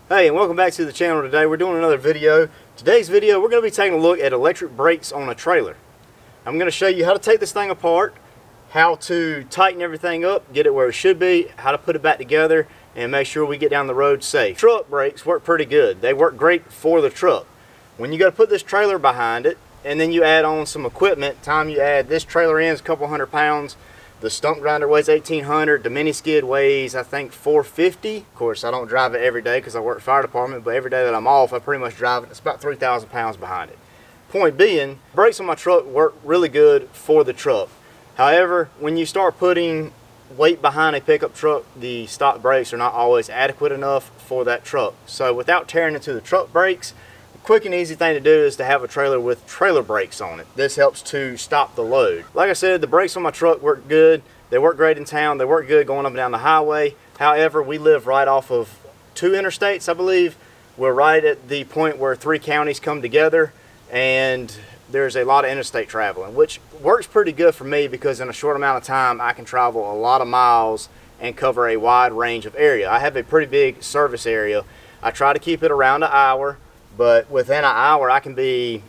Hey, and welcome back to the channel. Today we're doing another video. Today's video we're going to be taking a look at electric brakes on a trailer. I'm going to show you how to take this thing apart, how to tighten everything up, get it where it should be, how to put it back together, and make sure we get down the road safe. Truck brakes work pretty good. They work great for the truck. When you got to put this trailer behind it, and then you add on some equipment, time you add this trailer in is a couple hundred pounds. The stump grinder weighs 1,800. The mini skid weighs, I think, 450. Of course, I don't drive it every day because I work fire department, but every day that I'm off, I pretty much drive it. It's about 3,000 pounds behind it. Point being, brakes on my truck work really good for the truck. However, when you start putting weight behind a pickup truck, the stock brakes are not always adequate enough for that truck. So without tearing into the truck brakes, quick and easy thing to do is to have a trailer with trailer brakes on it. This helps to stop the load. Like I said, the brakes on my truck work good. They work great in town. They work good going up and down the highway. However, we live right off of 2 interstates, I believe. We're right at the point where 3 counties come together, and there's a lot of interstate traveling, which works pretty good for me because in a short amount of time I can travel a lot of miles and cover a wide range of area. I have a pretty big service area. I try to keep it around an hour, but within an hour I can be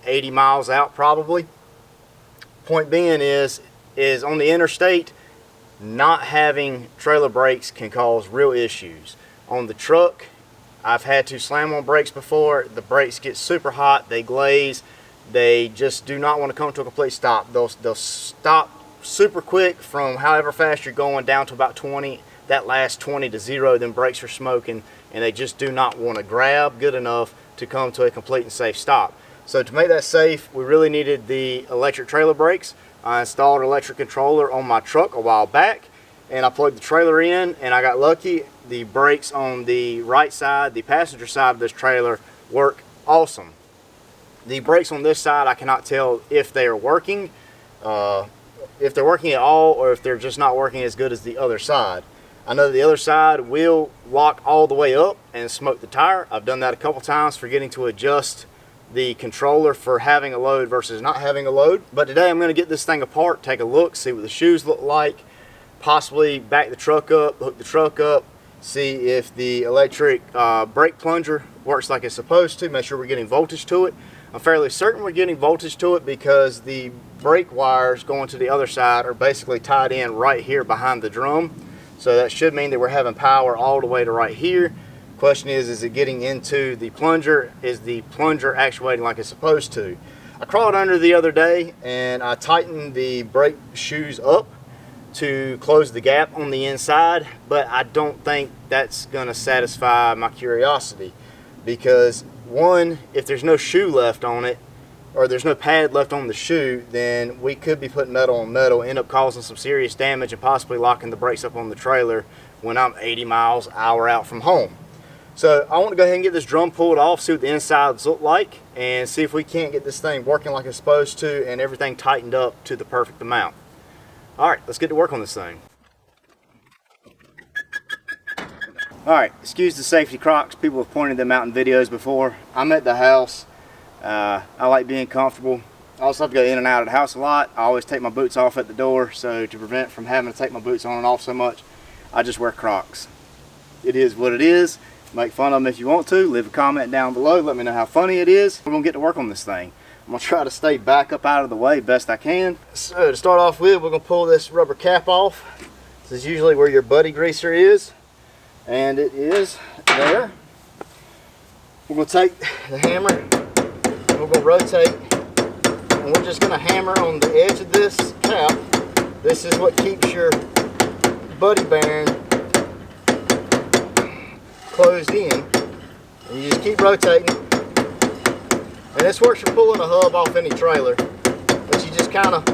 80 miles out probably. Point being is on the interstate, not having trailer brakes can cause real issues. On the truck, I've had to slam on brakes before. The brakes get super hot, they glaze, they just do not want to come to a complete stop. They'll stop super quick from however fast you're going down to about 20. That last 20 to 0, then brakes are smoking, and they just do not want to grab good enough to come to a complete and safe stop. So to make that safe, we really needed the electric trailer brakes. I installed an electric controller on my truck a while back, and I plugged the trailer in, and I got lucky. The brakes on the right side, the passenger side of this trailer, work awesome. The brakes on this side, I cannot tell if they are working, if they're working at all, or if they're just not working as good as the other side. I know the other side will lock all the way up and smoke the tire. I've done that a couple times, forgetting to adjust the controller for having a load versus not having a load. But today I'm going to get this thing apart, take a look, see what the shoes look like, possibly back the truck up, hook the truck up, see if the electric brake plunger works like it's supposed to, make sure we're getting voltage to it. I'm fairly certain we're getting voltage to it because the brake wires going to the other side are basically tied in right here behind the drum. So that should mean that we're having power all the way to right here. Question is it getting into the plunger? Is the plunger actuating like it's supposed to? I crawled under the other day and I tightened the brake shoes up to close the gap on the inside, but I don't think that's gonna satisfy my curiosity because one, if there's no shoe left on it, or there's no pad left on the shoe, then we could be putting metal on metal, end up causing some serious damage and possibly locking the brakes up on the trailer when I'm 80 miles an hour out from home. So I want to go ahead and get this drum pulled off, see what the insides look like, and see if we can't get this thing working like it's supposed to and everything tightened up to the perfect amount. Alright, let's get to work on this thing. Alright, excuse the safety crocs. People have pointed them out in videos before. I'm at the house. I like being comfortable. I also have to go in and out of the house a lot. I always take my boots off at the door, so to prevent from having to take my boots on and off so much, I just wear Crocs. It is what it is. Make fun of them if you want to. Leave a comment down below. Let me know how funny it is. We're going to get to work on this thing. I'm going to try to stay back up out of the way best I can. So to start off with, we're going to pull this rubber cap off. This is usually where your buddy greaser is, and it is there. We're going to take the hammer. We're going to rotate, and we're just going to hammer on the edge of this cap. This is what keeps your buddy bearing closed in, and you just keep rotating. And this works for pulling a hub off any trailer, but you just kind of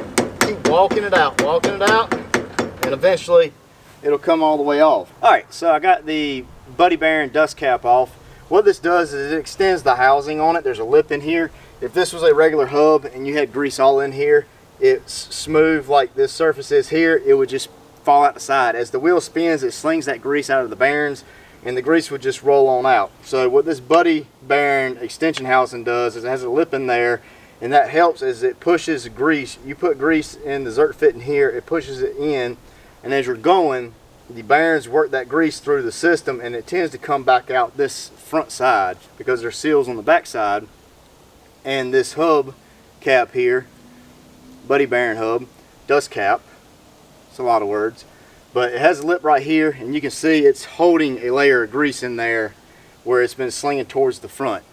keep walking it out, and eventually it'll come all the way off. Alright, so I got the buddy bearing dust cap off. What this does is it extends the housing on it. There's a lip in here. If this was a regular hub and you had grease all in here, it's smooth like this surface is here, it would just fall out the side. As the wheel spins, it slings that grease out of the bearings, and the grease would just roll on out. So what this buddy bearing extension housing does is it has a lip in there, and that helps as it pushes grease. You put grease in the zert fit in here, it pushes it in, and as you're going, the bearings work that grease through the system, and it tends to come back out this front side because there's seals on the back side. And this hub cap here, buddy bearing hub, dust cap, it's a lot of words, but it has a lip right here, and you can see it's holding a layer of grease in there where it's been slinging towards the front.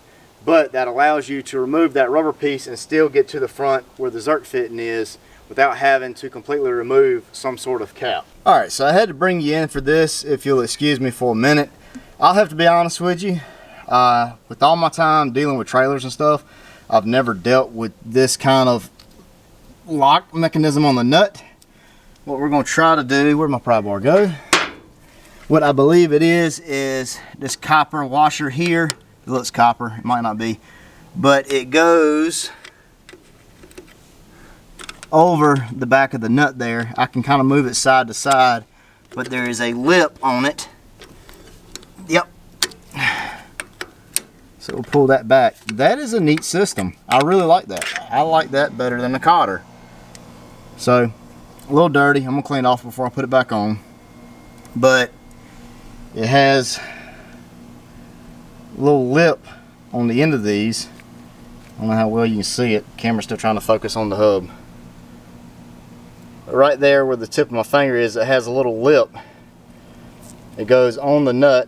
But that allows you to remove that rubber piece and still get to the front where the Zerk fitting is without having to completely remove some sort of cap. Alright, so I had to bring you in for this, if you'll excuse me for a minute. I'll have to be honest with you, with all my time dealing with trailers and stuff, I've never dealt with this kind of lock mechanism on the nut. What we're going to try to do, where'd my pry bar go? What I believe it is this copper washer here. It looks copper, it might not be, but it goes over the back of the nut there. I can kind of move it side to side, but there is a lip on it. Yep. So we'll pull that back. That is a neat system. I really like that. I like that better than the cotter. So, a little dirty. I'm gonna clean it off before I put it back on. But it has a little lip on the end of these. I don't know how well you can see it. The camera's still trying to focus on the hub. But right there where the tip of my finger is, it has a little lip. It goes on the nut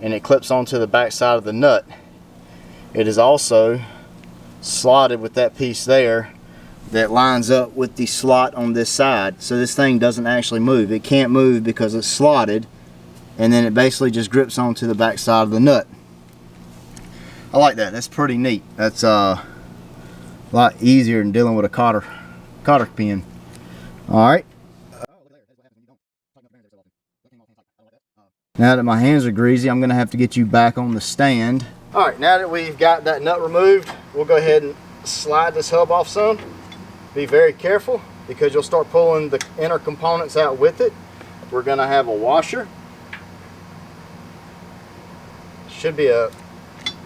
and it clips onto the back side of the nut. It is also slotted with that piece there that lines up with the slot on this side. So this thing doesn't actually move. It can't move because it's slotted, and then it basically just grips onto the back side of the nut. I like that. That's pretty neat. That's a lot easier than dealing with a cotter pin. Alright. Now that my hands are greasy, I'm going to have to get you back on the stand. Alright, now that we've got that nut removed, we'll go ahead and slide this hub off some. Be very careful because you'll start pulling the inner components out with it. We're going to have a washer. Should be a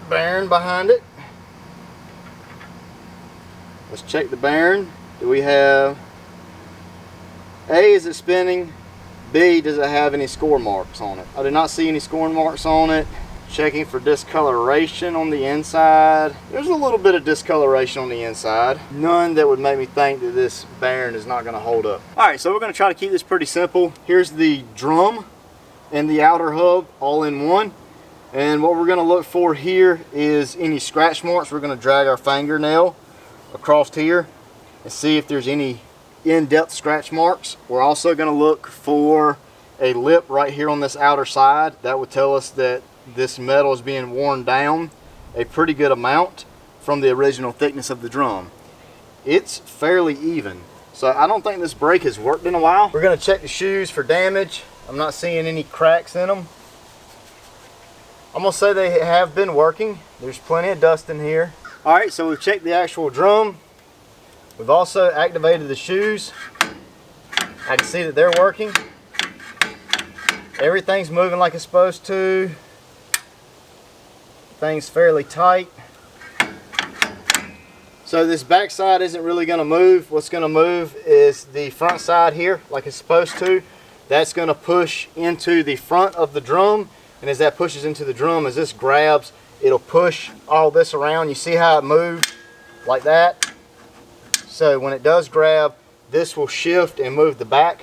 bearing behind it. Let's check the bearing. Do we have A, is it spinning? B, does it have any score marks on it? I do not see any score marks on it. Checking for discoloration on the inside. There's a little bit of discoloration on the inside. None that would make me think that this bearing is not going to hold up. Alright, so we're going to try to keep this pretty simple. Here's the drum and the outer hub all in one. And what we're going to look for here is any scratch marks. We're going to drag our fingernail across here and see if there's any in-depth scratch marks. We're also going to look for a lip right here on this outer side. That would tell us that this metal is being worn down a pretty good amount from the original thickness of the drum. It's fairly even, so I don't think this brake has worked in a while. We're going to check the shoes for damage. I'm not seeing any cracks in them. I'm going to say they have been working. There's plenty of dust in here. Alright, so we've checked the actual drum. We've also activated the shoes. I can see that they're working. Everything's moving like it's supposed to. Thing's fairly tight. So this back side isn't really going to move. What's going to move is the front side here like it's supposed to. That's going to push into the front of the drum, and as that pushes into the drum, as this grabs, it'll push all this around. You see how it moves like that? So when it does grab, this will shift and move the back.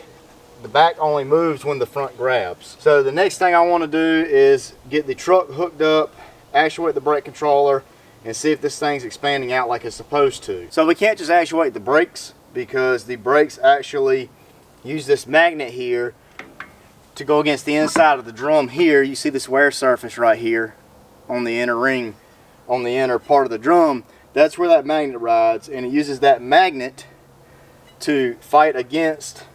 The back only moves when the front grabs. So the next thing I want to do is get the truck hooked up, actuate the brake controller, and see if this thing's expanding out like it's supposed to. So we can't just actuate the brakes because the brakes actually use this magnet here to go against the inside of the drum here. You see this wear surface right here on the inner ring, on the inner part of the drum. That's where that magnet rides, and it uses that magnet to fight against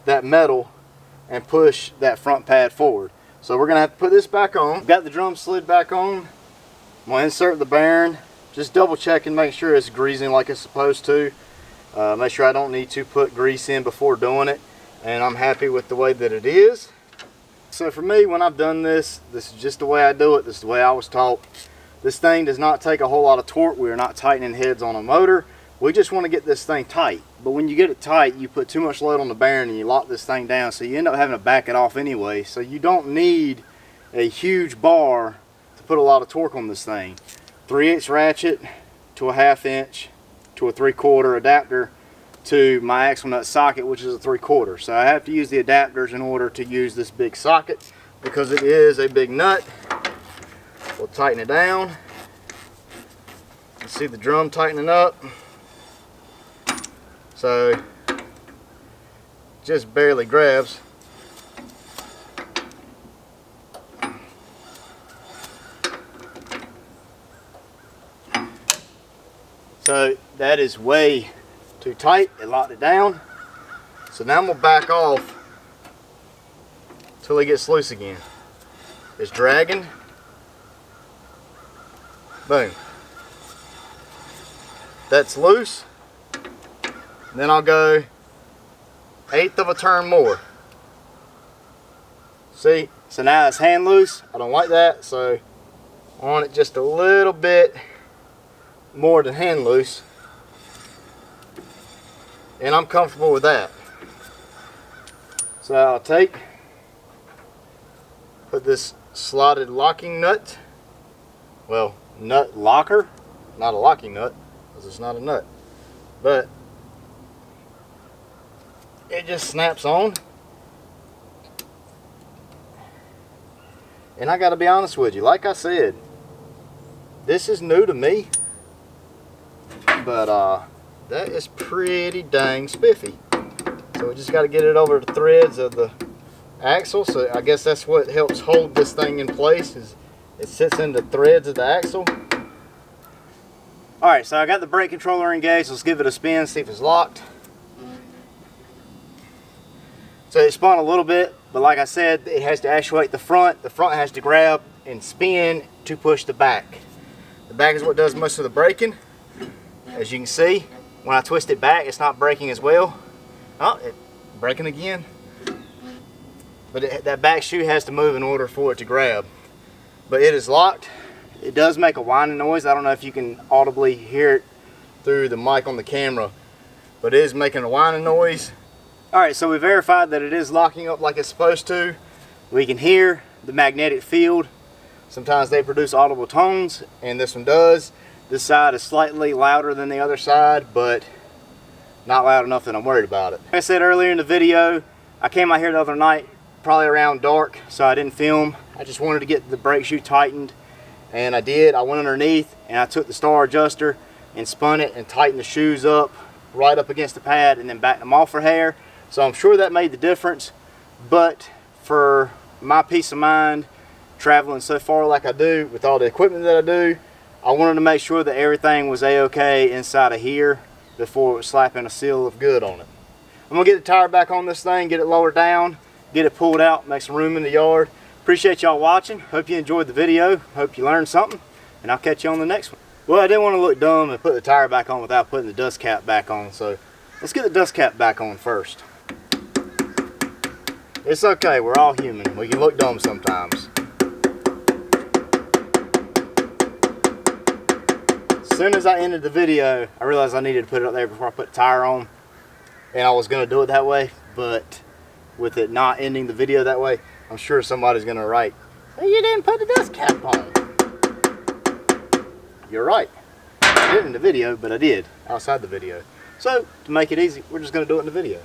that metal and push that front pad forward. So we're going to have to put this back on. Got the drum slid back on. I'm going to insert the bearing. Just double check and make sure it's greasing like it's supposed to. Make sure I don't need to put grease in before doing it. And I'm happy with the way that it is. So for me, when I've done this, this is just the way I do it. This is the way I was taught. This thing does not take a whole lot of torque. We are not tightening heads on a motor. We just want to get this thing tight. But when you get it tight, you put too much load on the bearing and you lock this thing down, so you end up having to back it off anyway. So you don't need a huge bar to put a lot of torque on this thing. 3/8 ratchet to a 1/2 inch to a 3/4 adapter to my axle nut socket, which is a 3/4. So I have to use the adapters in order to use this big socket because it is a big nut. We'll tighten it down. You see the drum tightening up. So just barely grabs. So that is way too tight. It locked it down. So now I'm gonna back off till it gets loose again. It's dragging. Boom. That's loose. Then I'll go 1/8 of a turn more. See? So now it's hand loose. I don't like that, so I want it just a little bit more than hand loose. And I'm comfortable with that. So I'll put this slotted locking nut, well, nut locker, not a locking nut, because it's not a nut, but it just snaps on. And I gotta be honest with you, like I said, this is new to me, but that is pretty dang spiffy. So we just got to get it over the threads of the axle. So I guess that's what helps hold this thing in place, is it sits in the threads of the axle. Alright, so I got the brake controller engaged. Let's give it a spin, see if it's locked. So it spun a little bit, but like I said, it has to actuate the front. The front has to grab and spin to push the back. The back is what does most of the braking. As you can see, when I twist it back, it's not braking as well. Oh, it's braking again. But that back shoe has to move in order for it to grab. But it is locked. It does make a whining noise. I don't know if you can audibly hear it through the mic on the camera, but it is making a whining noise. Alright, so we verified that it is locking up like it's supposed to. We can hear the magnetic field. Sometimes they produce audible tones, and this one does. This side is slightly louder than the other side, but not loud enough that I'm worried about it. Like I said earlier in the video, I came out here the other night, probably around dark, so I didn't film. I just wanted to get the brake shoe tightened, and I did. I went underneath, and I took the star adjuster and spun it and tightened the shoes up right up against the pad and then backed them off for hair. So I'm sure that made the difference, but for my peace of mind, traveling so far like I do with all the equipment that I do, I wanted to make sure that everything was a-okay inside of here before it was slapping a seal of good on it. I'm gonna get the tire back on this thing, get it lowered down, get it pulled out, make some room in the yard. Appreciate y'all watching. Hope you enjoyed the video. Hope you learned something, and I'll catch you on the next one. Well, I didn't want to look dumb and put the tire back on without putting the dust cap back on, so let's get the dust cap back on first. It's okay, we're all human. We can look dumb sometimes. As soon as I ended the video, I realized I needed to put it up there before I put the tire on, and I was going to do it that way, but with it not ending the video that way, I'm sure somebody's going to write, "Hey, you didn't put the dust cap on." You're right. I did in the video, but I did outside the video. So to make it easy, we're just going to do it in the video.